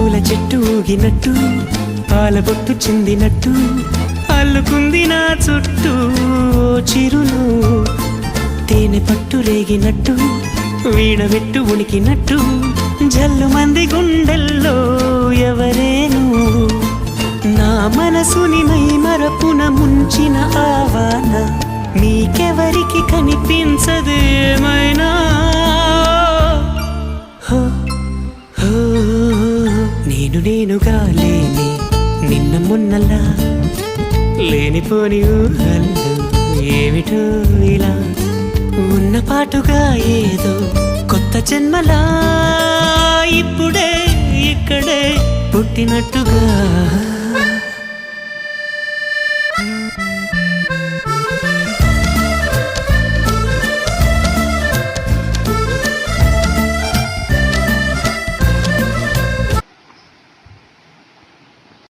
పూల చెట్టు ఊగినట్టు పాల బొట్టు చిందినట్టు అల్లుకుంది నా చుట్టూ చిరును తేనె పట్టు రేగినట్టు వీడబెట్టు ఉనికినట్టు జల్లు మంది గుండెల్లో ఎవరేను నా మనసుని మై మరపున ముంచిన ఆవాన నీకెవరికి కనిపించదు ఏమైనా నేనుగా లేని నిన్న మొన్నలా లేనిపోని ఊహల్లో ఏమిటో ఇలా ఉన్న పాటుగా ఏదో కొత్త జన్మలా ఇప్పుడే ఇక్కడే పుట్టినట్టుగా